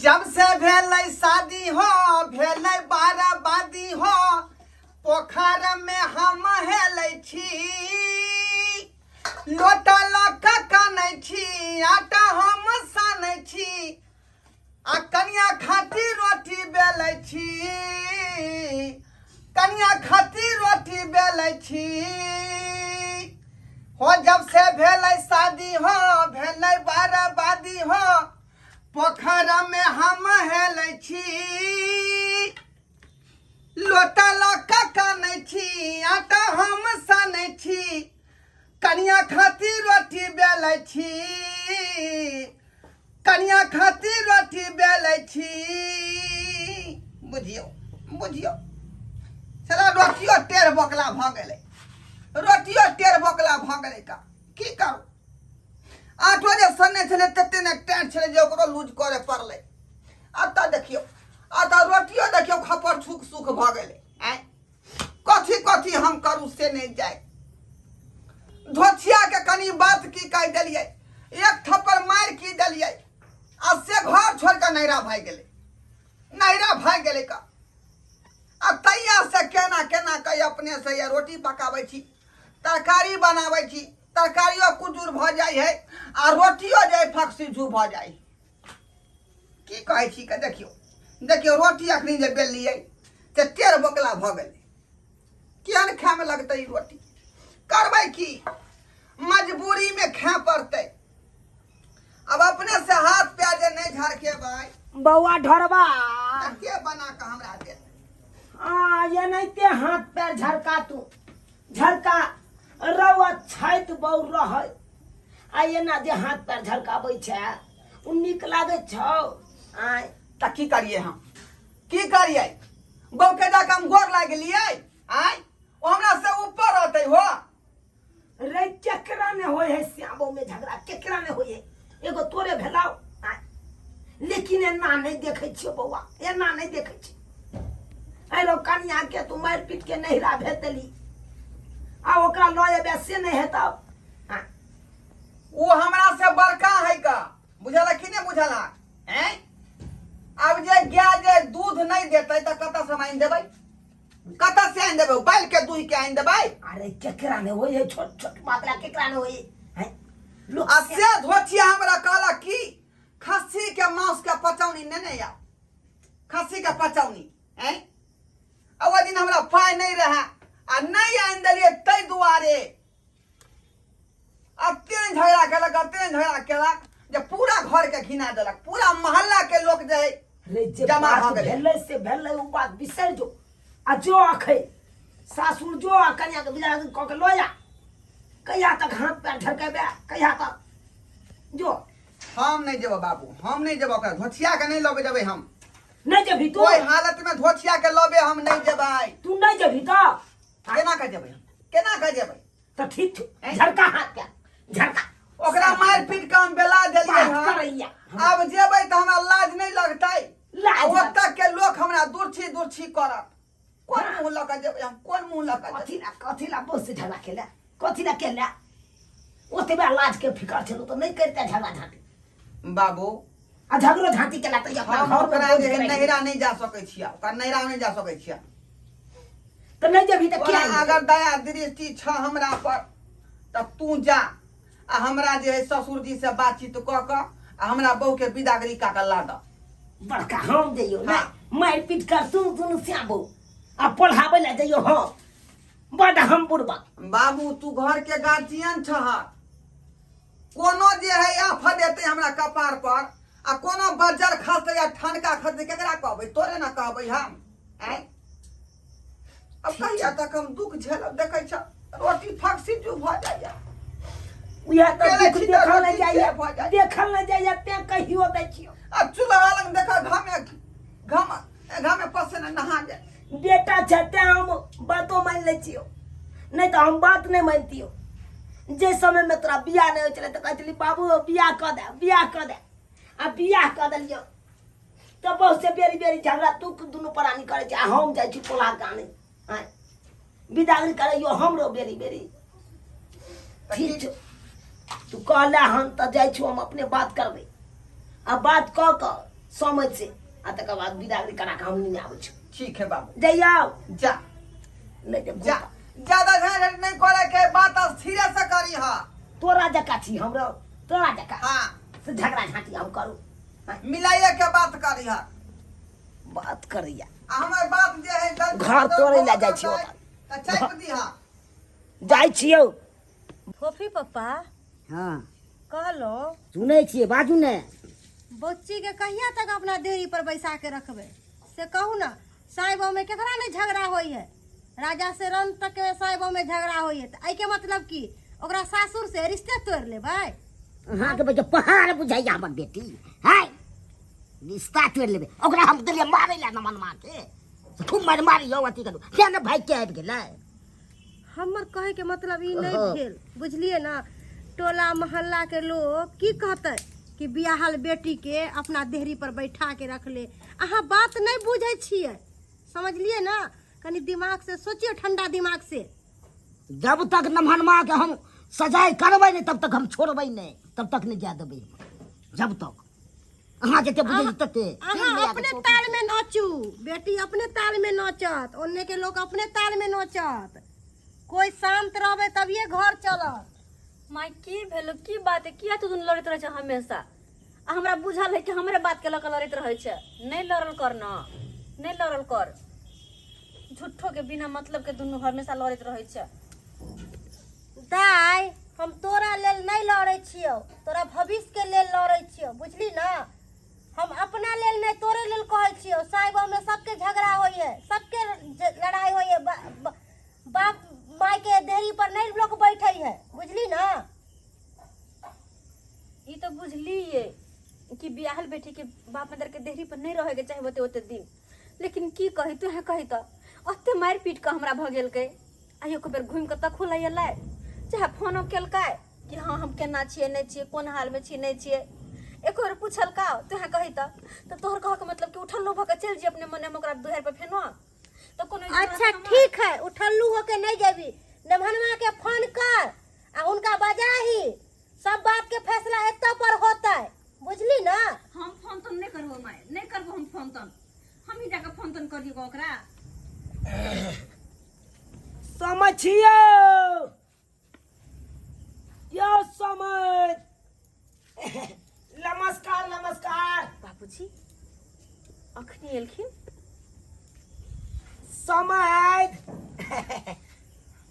जब से भेलै शादी हो भेलै बाराबादी हो पोखर में हम हेलै छी लोटा लऽ कऽ कानै छी आटा हम सानै छी आ कनिया खातिर रोटी बेलै छी कनिया खातिर रोटी बेलै छी हो जब से भेलै शादी हो भेलै बाराबादी हो पोखर में हम हेलै छी लोटा लऽ कऽ कानै छी आटा हम सानै छी कनिया खातिर रोटी बेलै छी कनिया खातिर रोटी बेलै छी बुझियौ बुझियौ साला रोटियो टेढ़ बोकला भऽ गेलै रोटियो टेढ़ बोकला भऽ गेलै का की करू आठो जे सन्ने छलै तते ने टेढ़ छलै जे ओकरो लूज करे पड़लै अतऽ देखियौ अतऽ रोटियो देखियौ खपर सुख सुख भऽ गेलै आँय कथी कथी हम करू से नहीं जाए धोथिया के कनी बात की कह देलियै एक थप्पड़ मार की देलियै आ से घर छोड़ के नैरा भाग गेलै नैरा भाग गेलै का आ तैया से केना केना कही अपने से ये रोटी पकाबै छी तरकारी बनाबै छी तरकारियो कुचूर भऽ जाइ है आ रोटियो जे फक्सी झू भऽ जाइ की कहै छी के देखियौ देखियौ रोटी अखनी जे बेलियै से टेढ़ बोकला भऽ गेलै केहन खाय में लगतै ई रोटी करबै की मजबूरी में खाय पड़तै अब अपने से हाथ पैर जे नहीं झरकेबै बौआ ढोरबा तऽ के बना के हमरा दे ये नहीं ते हाथ पैर झरका तू झरका रवा छैत बहु रहै आ ये ना जे हाथ पैर झरकाबै छै उ नीक लागै छौ आय तऽ की करिए हम की करिए बहू के जाके हम गोर लाग गेलियै आय ओ हमरा से ऊपर रहतै हो रे केकरा ने होय है श्यामो में झगड़ा केकरा ने होय है एगो तोरे भेलाउ आय लेकिन एना नहीं देखै छियो बौआ एना नहीं देखै छी आइलो कन्या के तू मार पीट के नहिरा भेज देली आ ओकरा लए बे से नहीं हेतौ वो हमरा से बड़का है का बुझला कि नहीं बुझला हैं अब जे गाय जे दूध नहीं देतै त कतऽ से आइन देबै कतऽ से आइन देबै बैल के दूध के आइन देबै अरे केकरा ने होय है छोट छोट मात्रा केकरा ने होय है लोग आ से धोतिया हमरा कहला कि खस्सी के मांस के पचौनी नेने आ खस्सी के पचौनी हैं आ वो दिन हमरा पाय नहीं रहा आ नहीं आइन देलिए तै दुआरे अब तेन झगड़ा केलक जे पूरा घर के घिना देलक पूरा मोहल्ला के लोग जे जमा भ गेलै भेलै से भेलै उ बात बिसर जो आ जो अखै सासुर जो आ कन्या के बिदा क के लोया कहिया तक हाथ पैर झरकेबे कहिया तक जो हम नहीं जेबो बाबू हम नहीं जेबो ओकरा धोतिया के नहीं लगे जेबै हम नहीं जेबी तू कोई हालत में धोतिया के लबे हम नहीं जेबै तू नहीं जेबी तो केना के जेबै हम केना के जेबै तो ठीक छौ झरका हाथ पैर झरका ओकरा मार पीट के हम बेला देलियै बात करैया अब जेबै त हमरा लाज नहीं लगतै लाज ओतऽ के लोग हमरा दूरछी करत कोन मुंह लऽ के जेबै हम कोन मुंह लऽ के कथी ला बहुत से झगड़ा केला कथी ला केला ओतबे लाज के फिकर छलो तो नहीं करते झगड़ा झांटी बाबू आ झगड़ो झांटी केला त हम ओकरा जे नैरा नहीं जा सकै छियै ओकरा नैरा नहीं जा सकै छियै तो नहीं जेबी त क्या अगर दया दृष्टि छ हमरा पर त तू जा आ हमरा जे है ससुर जी से बातचीत क के आ हमरा बहू के विदागरी का के ला द बड़का हम जइयो ना मार पीट कर तू दुनु श्याबो आ पढ़ाबै ला जइयो हो बड़ हम बुढ़बा बाबू तू घर के गार्जियन छह कोनो जे है आफत देते हमरा कपार पर आ कोनो बज्जर खसते या ठनका खसते केकरा कहबै तोरे ना कहबै हम हैं अब कहिया तक हम दुख झेलब देखै छ रोटी फक्सी जू भ जाइया उया त दुख देखल न जाइए ते कहियो दै छियो आ चूल्हा लग देखा घामे पसीना नहा जाए बेटा छते हम बातो मान ले छियो नहीं तो हम बात नहीं मानतियो जे समय में तोरा बियाह नहीं हो चले तो कहली बाबू बियाह क दे आ बियाह क देलियो तो बहुत से बेरी बेरी झगड़ा तू दुनु प्राणी करे छ हम जाय छी पोला गाने विदागरी करैयो हमरो बेरी बेरी ठीक छौ तू कहला हम त जाय छी हम अपने बात करबे आ बात क समझ से आ तकर बाद बिदागरी करा के हम नहीं आबै छी ठीक है बाबू जइयो जा नहीं दे जा ज्यादा झंझट नहीं करे के बात स्थिर से करी हा तोरा जका छी हमरो तोरा जका हां से झगड़ा झांटी हम करू मिलाइए के बात करी हा बात करैया हमर बात जे है घर तोड़े ला जाइ छी त चाप दी हा जाइ छियौ फोफी पप्पा हाँ कहलो सुनै छियै बाजू ने बच्ची के कहिया तक अपना देहरी पर बैसा के रखबे से कहू ना साहिबो में केकरा नहीं झगड़ा होई है राजा से रन तक के साहिबो में झगड़ा होई है त आई के मतलब की ओकरा सासुर से रिश्ते तोड़ लेबै अहाँ के बच्चा पहाड़ बुझाइया हमर बेटी है रिश्ता तोड़ लेबै ओकरा हम देलिए मारै ला न मनमा के खूब मार मारी यौ अथी करू किया ने भाई के आबि गेलै हमर कहे के मतलब ई नहीं भेल बुझलिए ना टोला मोहल्ला के लोग की कहते कि बियाहल बेटी के अपना देहरी पर बैठा के रख ले अहाँ बात नहीं बुझे छिए समझलिए ना कनी दिमाग से सोचिए ठंडा दिमाग से जब तक नमहनमा के हम सजाई करबै नहीं तब तक हम छोड़बै नहीं तब तक नहीं जा देबै जब तक अहाँ जते बुझै तते अहाँ अपने ताल में नाचू बेटी अपने ताल में नाचत ओन्ने के लोग अपने ताल में नाचत कोई शांत रहबे तभिए घर चलत माय की भेलो की बात है किया तू लड़त रहे छ हमेशा आ हमरा बुझल है कि हमरे बात के लक लड़त रहे छ नहीं लड़ल कर ना नहीं लड़ल कर झूठो के बिना मतलब के दुनु हमेशा लड़त रहे छ दाई हम तोरा लेल नहीं लड़े छियो तोरा भविष्य के लेल लड़े छियो बुझली ना हम अपना लेल नहीं तोरे लेल कहे छियो साहिबो में सबके झगड़ा होई है सबके लड़ाई होई है बाप माई के देहरी पर नहीं लोग बैठे है बुझली ना ई तो बुझली ये कि बियाहल बेटी के बाप मदर के देहरी पर नहीं रहे के चाहे होते होते दिन लेकिन की कही तू है कही तो अत्ते मार पीट के हमरा भ गेल के आइयो को बेर घूम के तखो लय लै चाहे फोनो केलकै कि हां हम केना छिए नहीं छिए कोन हाल में छी नहीं छिए एको बेर पूछल का तू है कही तो तोहर कह के मतलब कि उठल लो भ के चल जी अपने मने में ओकरा दुहर पे फेनो तो कोनो अच्छा ठीक है उठल्लू होके नहीं जाबी नमहनमा के फोन कर आ उनका बजाही सब बात के फैसला एतो पर होता है बुझली ना हम फोन तो नहीं करबो माय नहीं करबो हम फोन तो हम ही जाके फोन तो करियो ओकरा समझियो यो समझ नमस्कार नमस्कार बाबूजी अखनी एलखिन समझ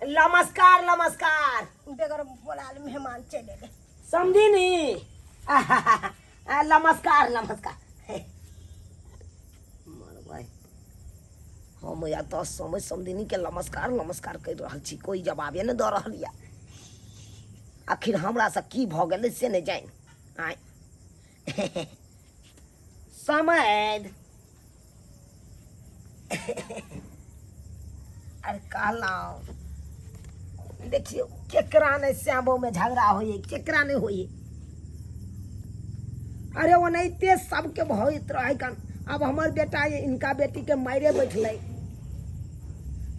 नमस्कार नमस्कार बेगर बोलाल मेहमान चले गए समझी नी नमस्कार नमस्कार मर भाई हम या तो समझ समझनी के नमस्कार नमस्कार कर रहल छी कोई जवाबे न द रहल या आखिर हमरा से की भ गेलै से नहीं जाइन आय समझ अरे कहला देखियो केकरा ने श्यामो में झगड़ा होई केकरा ने होई अरे वो नहीं ते सबके भइत रहे कन अब हमर बेटा ये इनका बेटी के मारे बैठले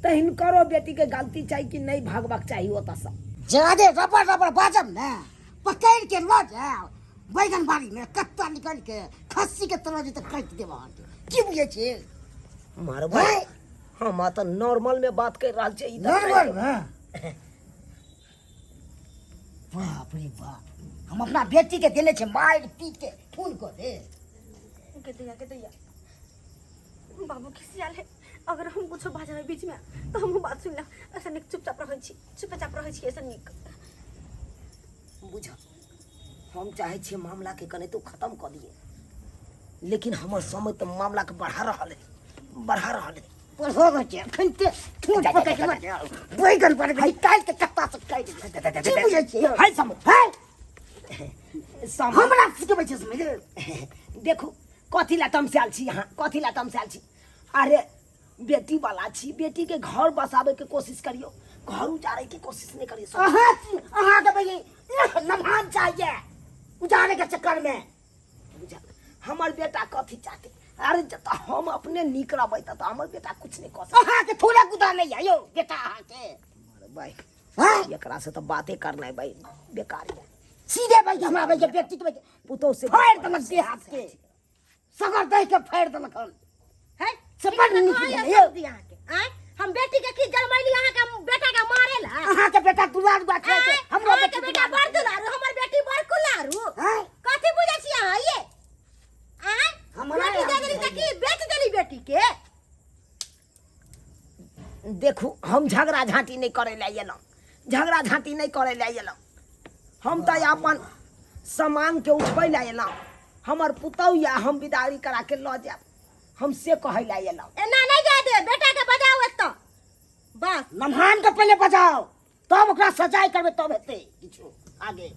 तो हिनकरो बेटी के गलती चाहिए कि नहीं भागवक चाहिए होता सब ज्यादे रबड़ रबड़ बाजम ने पकड़ के ल जाओ बैगन बाड़ी में कत्ता निकाल के खस्सी के तरह जते काट देबा की बुझे छे मार भाई हम तो नॉर्मल में बात कर रहल छै नॉर्मल में बाप रे बाप हम अपना बेटी के देले छे मार पीट के खून को दे के दैया बाबू किसी आले अगर हम कुछ बाजा बीच में तो हम बात सुन ला ऐसा निक चुपचाप रहै छी चुपचाप रहै छी ऐसा निक बुझ हम चाहे छे मामला के कने तो खत्म कर दिए लेकिन हमर समय तो मामला के बढ़ा रहल है पर हो गए खनते ठूट पकड़ के बैगन पर भाई काट के कत्ता से काट दे की बुझे छे हाय समझ हाय समझ हमरा से के बचे समझ देखो कथी ला तमसाल छी यहाँ कथी ला तमसाल छी अरे बेटी वाला छी बेटी के घर बसावे के कोशिश करियो घर उजाड़े की कोशिश नहीं करियो अहाँ के भाई नमान चाहिए उजाड़े के चक्कर में बुझा हमर बेटा कथी चाहते अरे जता हम अपने निक रहबै त हमर बेटा कुछ नहीं कर सकता अहाँ के थोड़ा गुदा नहीं आयो बेटा अहाँ के अरे भाई हां एकरा से तो बातें करना है भाई बेकार है सीधे भाई हमरा भाई के बेटी के पुतो से फाड़ दम के हाथ के सगर दे के फाड़ देलक हन है से बड़ नीक कहाँ लगलै। ये सब दिया के आय हम बेटी के की जन्मैली अहाँ के बेटा के मारे ला अहाँ के बेटा दुलार बा खाए के हमरो अहाँ बेटी के बेटा बड़ दुलारू हमर बेटी बड़ कुलारू हैं कथी बुझै छी अहाँ ये आय हमरा बेटी दे देली त की बेच देली बेटी के देखू हम झगड़ा झांटी नहीं करे ला एलहुँ झगड़ा झांटी नहीं करे ला एलहुँ हम तो अपन सामान के उठबै ला एलहुँ हमर पुतौ या हम विदाई करा के लऽ जायब हम से कहै ला एलहुँ एना नहीं जाय दे बेटा के बजाओ एतऽ बस नमहान के पहले बजाओ तब ओकरा सजाई करबै तब हेतै किछो आगे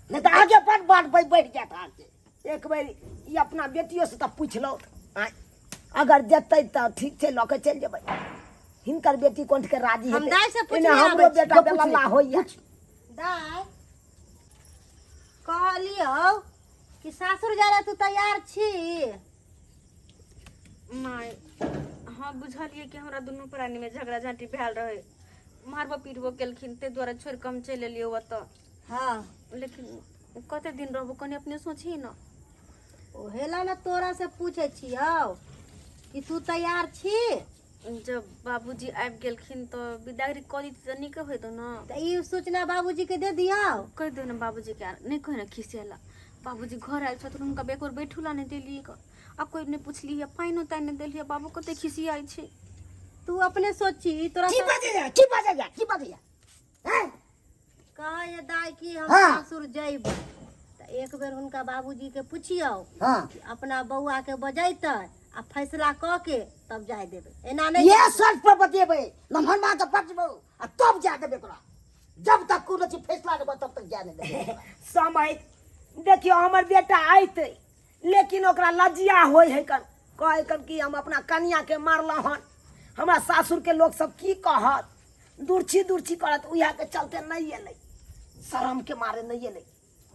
नहीं तो आगे बात बढ़ जात आगे एक बेर ई अपना बेटियों से तब पूछलौ अगर जेतै तऽ ठीक छै लऽ के चलि जेबै हिनकर बेटी कोन के राजी हम हेतै। दाय से पूछने एना हमरो आबै छी। बेटा बेलला होइया दाय कहलियो कि सासुर जाय ला तू तैयार छी माय हाँ बुझलिए कि हमरा दुनू प्राणी में झगड़ा झांटी भेल रहे मारबो पीटबो केलखिन ते द्वारा छोड़ के हम चलि एलियो ओतऽ हाँ लेकिन कते दिन रहबो कनी अपने सोची न ओहेला ना तोरा से पूछे छियो कि तू तैयार छी जब बाबूजी आबि गेलखिन तो विदागरी करी त नीक होइत न त ई सूचना बाबूजी के दे दियो कहि दो न बाबूजी के नहीं कहे न खिसियाला बाबूजी घर आयल छथिन हुनका बेकोर बैठुला नहीं देलिए आ कोई नहीं पुछली पाइनो ताइ नहीं देलिए बाबू कते खिसियाई छै तू अपने सोची तोरा की से बाजे हैं कहा ये दाय कि हम हाँ। सासुर जइब त एक बेर हुनका बाबूजी के पूछियो हां कि अपना बउआ के बजैतै आ फैसला क के तब जाय देबै एना नहीं ये जाय सच पर बतेबै नमहन मां के बचबो आ तब जा देबै ओकरा जब तक कोनो चीज फैसला देबै तब तक जा नहीं देबै समय देखियो हमर बेटा आइते लेकिन ओकरा लज्जिया होय है कन कहे कन कि हम अपना कनिया के मारला हन हमरा सासुर के लोग सब की कहत दूरछी करत उहा के चलते नहीं एलै शरम के मारे नहीं एलै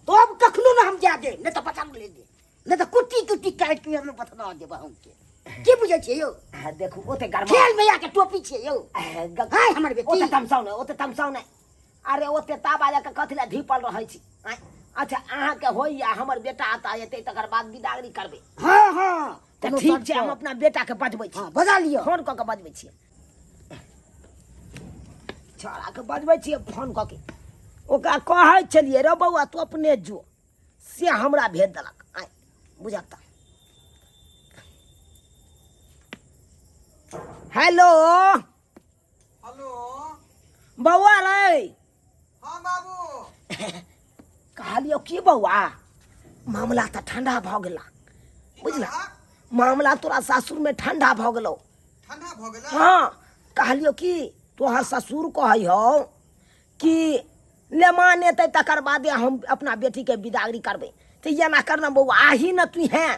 तो अब कखनो ना हम जा दे नहीं तो पता ले दे नहीं तो कुट्टी काट के हम बता देबा हम के की बुझै छियै यौ देखू ओते गरमा खेल मैया के टोपी छियै यौ हाय हमर बेटी ओते तमसाउ नै अरे ओते ताबा के कथि ला ढीपल रहै छी अच्छा अहाँ के होइया हमर बेटा आता एतै तकर बाद विदागरी करबै हां हां त ठीक छै हम अपना बेटा के बजबै छी बजा लियो फोन क के बजबै छी छोरा के बजबै छी फोन क के ओकरा कहै छलिए रे बौआ तू अपने जो से हमरा भेज देलक आइ बुझाता हेलो हेलो बौआ रे हाँ बाबू कहलियो की बौआ मामला तो ठंडा भ गेला बुझला मामला तोरा सासुर में ठंडा भ गेलो ठंडा भ गेल हाँ कहलियो कि तोहर ससुर कहै हो कि लेमान एतै तकर बादे हम अपना बेटी के विदागरी करबै तो एना करना बौआ आही न तू हैं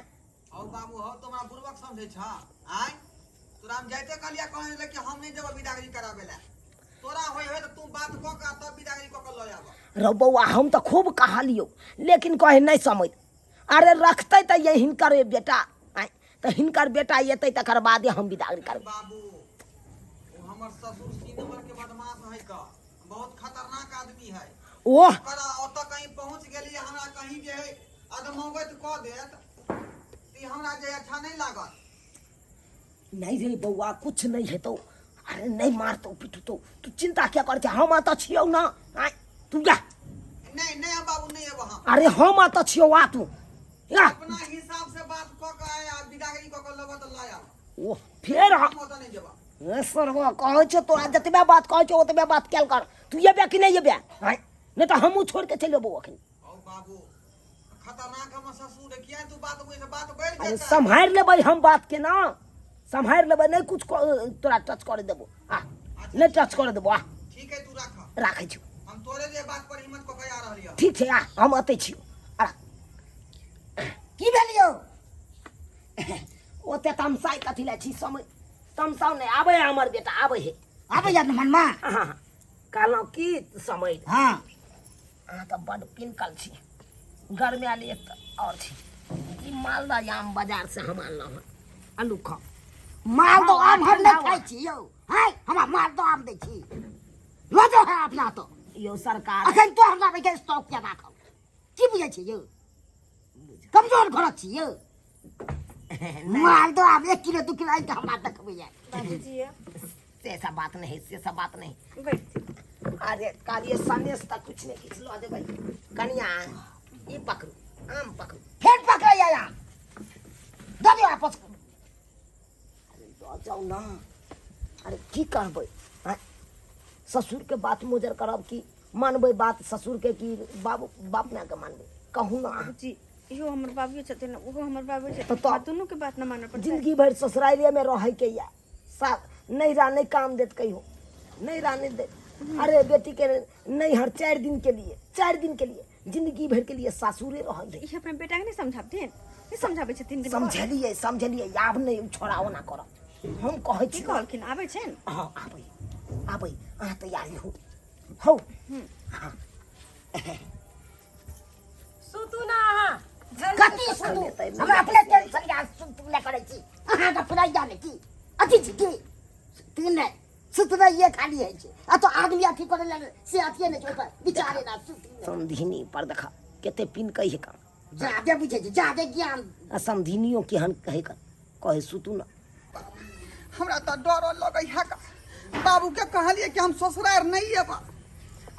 औ बाबू हो तोरा बुर्बक समझै छ आय तोरा हम जाइते कहलिया कहले कि हम नहीं जेब विदागरी कराबे ला तोरा होय त तू बात क के तब विदागरी क के ल आब रो बौआ हम तो खूब कहलियो लेकिन कहे नहीं समझ अरे रखते तो ये हिनकर बेटा आय तो हिनकर बेटा एतै तकर बादे हम विदागरी करबै बाबू वो हमर ससुर सी नंबर के बदमाश है का बहुत खतरनाक आदमी है ओह ओकरा ओतऽ कहीं पहुंच गेली हमरा कहीं जे है अदमौगत क देत ई हमरा जे अच्छा नहीं लागत नहीं रे बौआ कुछ नहीं है तो अरे नहीं मारतो पिटतो तू चिंता क्या कर हम तो छियो ना आय तू जा नहीं नहीं हम बाबू नहीं है वहां अरे हम तो छियो आ तू या अपना हिसाब से बात क के आए आ विदागरी क के लब त ल आब ओ फिर हम ओतऽ नहीं जेबा ए सरवा कहै छ तोरा जतबे बात कहै छ ओतबे बात कैल कर तू येबे कि नहीं येबे आय नहीं तो हमहू छोड़ के चले बो अखन औ बाबू खतरनाक हमर ससुर है किया तू बात कोई से बात बढ़ अरे जाता संभाल लेबै हम बात के ना संभाल लेबै नहीं कुछ तोरा टच कर देबो आ नहीं टच कर देबो आ ठीक है तू रख राखै छी हम तोरे जे बात पर हिम्मत क के आ रहलियो ठीक छै आ हम अतै छियो आ की भेलियो ओते तमसाई कथि ला छी समय तमसाउ नहीं आबे हमर बेटा आबे है आबे जात मनमा हाँ कहलौं की समय हाँ अहाँ तऽ बड़ पिनकल छी घर में आली एक और छी ई मालदह आम बाजार से हम आनलहुँ हन आलू खा माल तो आम हम नहीं खाई छी यौ हाय हमरा माल तो आम दै छी लजो है अपना तो यो सरकार अखन तो हमरा के स्टॉक के राखब की बुझै छी यौ कमजोर घर छी यौ माल दो आम 1 किलो 2 किलो आई के हमरा देखबै जाय बाबूजी से सब बात नहीं से सब बात नहीं बैठ अरे कालिए सनेस तक कुछ नहीं खिचलो दे भाई कनिया ये पकड़ो आम पकड़ो फेर पकड़ आया दे दे वापस अरे जाओ ना अरे की कहबै आँय? ससुर के बात मुजर करब की मानबै बात ससुर के की बाबू बाप माय के मानबै कहू ना बाबूजी इहो हमर बाबू छथिन ओहो हमर बाबू तो छथिन दोनों के बात न मानऽ पड़तै जिंदगी भर ससुराले में रह के या नैरा नहीं काम देत कहियो नैरा नहीं दे अरे बेटी के नैहर 4 दिन के लिए जिंदगी भर के लिए सासुरे रह दे ई अपना बेटा के नहीं समझाबथिन नहीं समझाबै छथिन कि समझलिए आब नहीं छोड़ाओ ना करब हम कहै की छी कहलखिन आबै छन हाँ आबै अहाँ तैयारी हो सुतू ना अहाँ कति सुतू हमरा अपने टेंशन या सुतू ले करै छी अहाँ त पुराइ जाने की अथी छी की तीन ने सुतबै ये खाली है छी आ तो आदमी अथी करे ले से अथी ने छोड़ बिचारे ना सुतू समधिनी पर देखा केते पिन कहि का जादे बुझे छी जादे ज्ञान आ समधिनियो केहन कहे सुतू ना हमरा तो डर लगे है का बाबू के कहलिए कि हम ससुरार नहीं है बा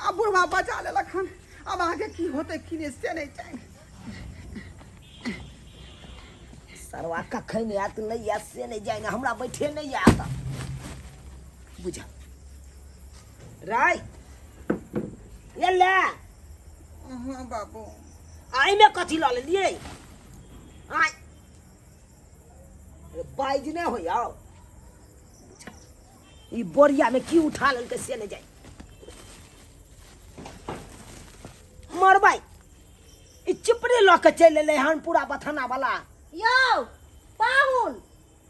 अब बुढ़वा बचा लेलक हन अब आगे की होते कि नहीं से नहीं जाएंगे सरवा कखन आत नहीं आत से नहीं जाएगा हमरा बैठे नहीं आता बुझा राय ये ले हाँ बाबू आई में कथी ला लिए आई बाइज नहीं हो आओ ई बोरिया में की उठा लेल के से नहीं जाए मरबाई ई चिपड़ी ल के चल ले हन पूरा बथाना वाला यौ पाहुन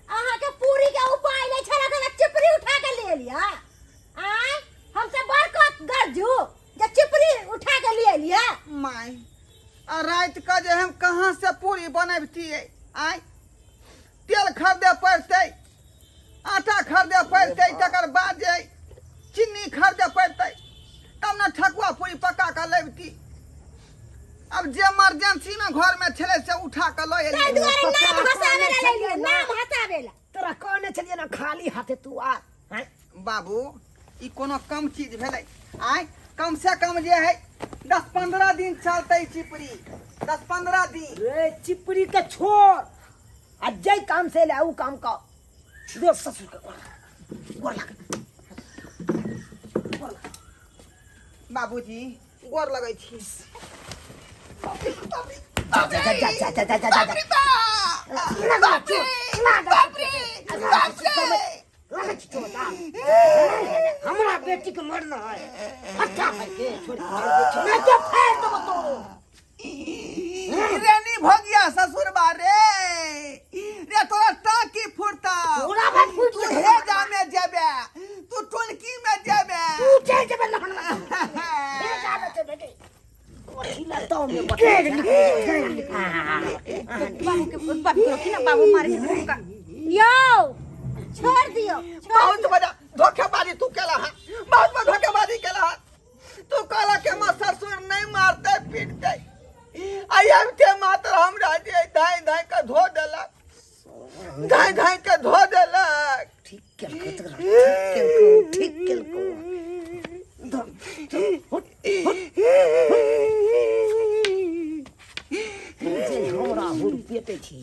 अहाँ के पूरी के उपाय नहीं छला त चिपरी उठा के ले लिया आय हमसे बरकत गरजू जे चिपरी उठा के ले लिया माई आ रात का जे हम कहाँ से पूरी बनबती आय तेल खरीदे पड़ते आटा खरीदे पड़ते तकर बाद जे चीनी खरीदे पड़ते तब न ठकुआ पूरी पका के लेबती अब जे इमरजेंसी में घर में छले से उठा के लो ताहि दुआरे नाम हसाबे ले लिया नाम हसाबे ला तोरा कहने चलिए ना खाली हाथे तू आ हैं बाबू ई कोनो कम चीज भेलै आय कम से कम जे है 10-15 दिन चलते चिपरी 10-15 दिन रे चिपरी के छोड़ आ जय काम से ले ऊ काम का दे ससुर के गोर लग बाबूजी गोर लगै छी हमरा बेटी के मरना है अच्छा करके छोड़ मैं तो फेर देबो तो रेनी भगिया ससुर बारे रे तोरा टाकी फुटता पूरा बात फूट तू हेजा में जेबे तू टुलकी में जेबे तू चल जब लहना ये जाने से बेटी खिला तो में बाबू के ना बाबू मारे के यौ छोड़ दियो बहुत बड़ा धोखेबाजी तू केला है बहुत बड़ा धोखेबाजी केला है तू कहला के मां ससुर नहीं मारते पीटते आई हम ते मात्र हमरा जे धाई धाई के धो देलक धाई धाई के धो देलक ठीक केल को जे हमरा हुर पेटे छी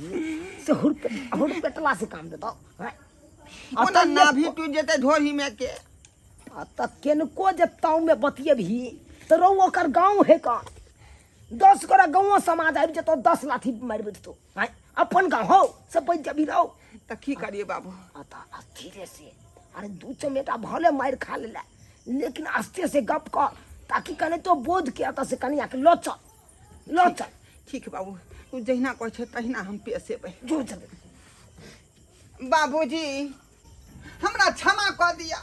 से हुर पेटला से काम देतो ओना नाभि टूट जेते धोही में के त केनको जे ताऊ में बतिए भी तो रौ ओकर गांव है का 10 गोरा गांव समाज आबि जतो 10 लाठी मारि बिटतो अपन गांव हो सब बच जबी रहो त की करिए बाबू आता धीरे से अरे 2 चमेटा भले मार खा ले लेकिन आस्ते से गप कर ताकि कने तो बोझ के आता से कनिया के लो चल ठीक बाबू तू जहिना कहै छ तहिना हम पेसे पे जो चल बाबूजी हमरा क्षमा कर दिया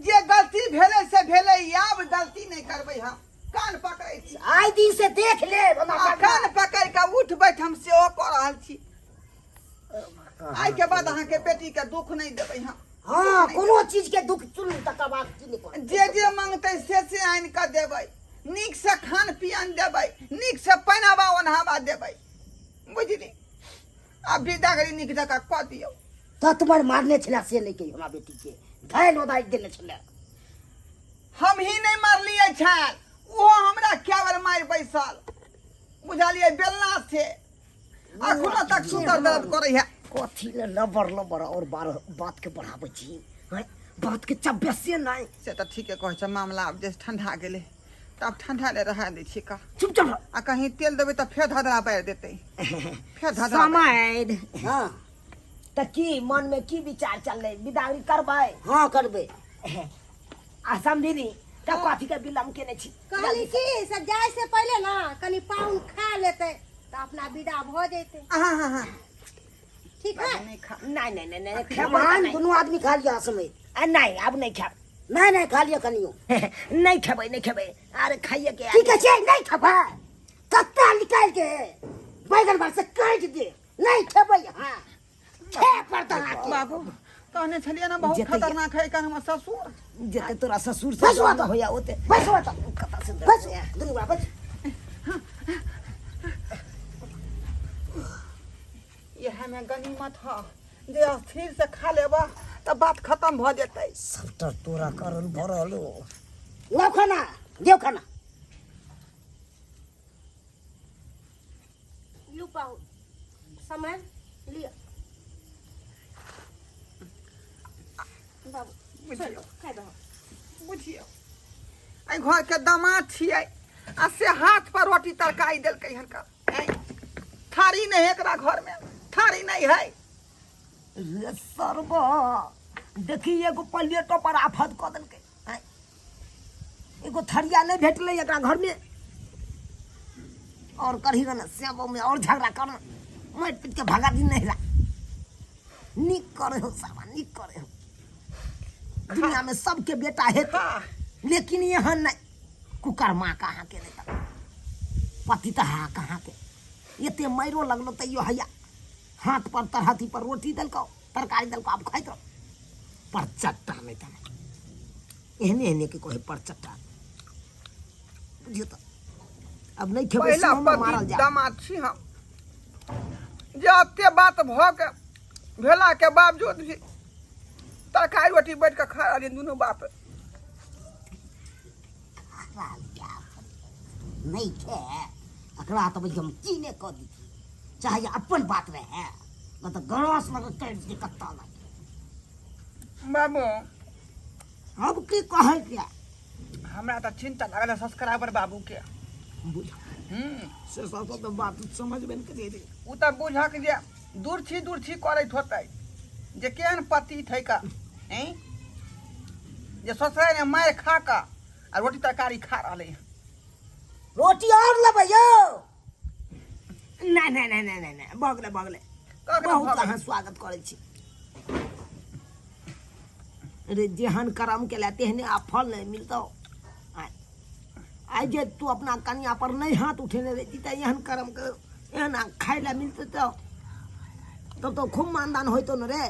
जे गलती भेले से भेले आब गलती नहीं करबै हम कान पकड़ै छी आई दिन से देख ले आ कान पकड़ के उठ बैठ हम सेहो कर रहल छी आई के बाद अहाँ के बेटी के दुख नहीं देबै हम हां कोनो चीज के दुख सुन तक बात की नहीं जे मांगतै से आनि के देबै नीक से खान पियन देबै नीक से पहनावा ओढ़ावा देबै बुझली अब विदागरी निक जका कह दियो। तो तुम्हारे मारने छला से नहीं कही हमरा बेटी के घायल ओदाई देने छले। हम ही नहीं मारलिए छल, वो हमरा क्या बार मार बैसल बुझलिए बेलना से अखनो तक सुतर दर्द करे है। कथी ले लबर लबर और बात के बढ़ाबै छी हैं? बात के चब्बे नहीं से तो ठीक है कह छ मामला अब जैसे ठंडा गेले तब ठंडा ले रहा दे छी का चुप चुप आ कहीं तेल देबे तो फेर धधरा पैर देते फेर धधरा समय हाँ तो की मन में की विचार चल रहे विदागरी करबै हाँ करबे आ समझी तो कथी के विलम्ब केने छी कहली कि से जाए से पहले ना कनी पाउन खा लेते तो अपना विदा भ जैते। हां हां हां ठीक है नहीं खा नहीं नहीं नहीं नहीं सामान खेबै दोनों आदमी खा लिया समय नहीं अब नहीं खाब नहीं खा लिया कनियो नहीं खेबै नहीं खेबै अरे खाइए के ठीक है छे नहीं खबा कत्ता निकाल के बैगन भर से काट दे नहीं खेबै। हां छे पड़ता बाबू कहने छलिए ना बहुत जते- खतरनाक है का हमर ससुर जते तोरा ससुर बस से बात। होया ओते बस बता कता से बस दुनू बा बस ये हमें गनीमत है जे स्थिर से खा लेबा तो बात खत्म भ जेतै। सबटा तोरा कारण भरल हो लो खाना देव खाना लू पाऊ समय लिया बाबू बुझियो खाइ दो बुझियो आई घर के दामाद छियै आ से हाथ पर रोटी तरकारी देलकै हन का थारी नहीं है एकरा घर में थारी नहीं है। रे सरबा देखी एगो प्लेटो पर आफत क देलकै हैं? एगो थरिया नहीं भेटलै एकरा घर में और कढ़ी न सेबो में और झगड़ा कर मार पीट के भगा दिन नहीं रहा निक करे हो सावा निक करे हो दुनिया में सबके बेटा है हाँ। लेकिन यहाँ नहीं कुकर माँ कहाँ के नहीं पति तो हाँ कहाँ के ये मारो लगलो तैयो हैया हाथ पर तरहती पर रोटी दलको तरकारी दलको आप खाई तो पर चट्टा नहीं था एहने एहने के कोई पर चट्टा बुझियो तो अब नहीं खेबे पहला से मारल पति जा दामाद छी हम जते बात भ के भेला के बावजूद भी तरकारी रोटी बैठ के खा रही दोनों बाप। नहीं खे अकड़ा तो भाई हम चीने को दी चाहे अपन बात रहे न तो गणस लग कर दे कत्ता लग बाबू अब की कहे क्या हमरा तो चिंता लागल सब्सक्राइबर बाबू के बुझ से सब तो बात समझ में के दे दे उ त बुझक जे दूर छी करैत होतै जे केहन पति छै का हैं जे ससुराल में मार खा का आ रोटी तरकारी खा रहले हैं। रोटी और लेबै यो नहीं नहीं नहीं नहीं नहीं नहीं बगले बगले ककरा बहुत भगले? अहाँ स्वागत करै छी रे जेहन कर्म केला तेहने आ फल नहीं मिलतो आई जे तू अपना कन्या पर नहीं हाथ उठेने रहती तो एहन कर्म कर एहन खाए ला मिलते तो खूब मानदान होतो न रे।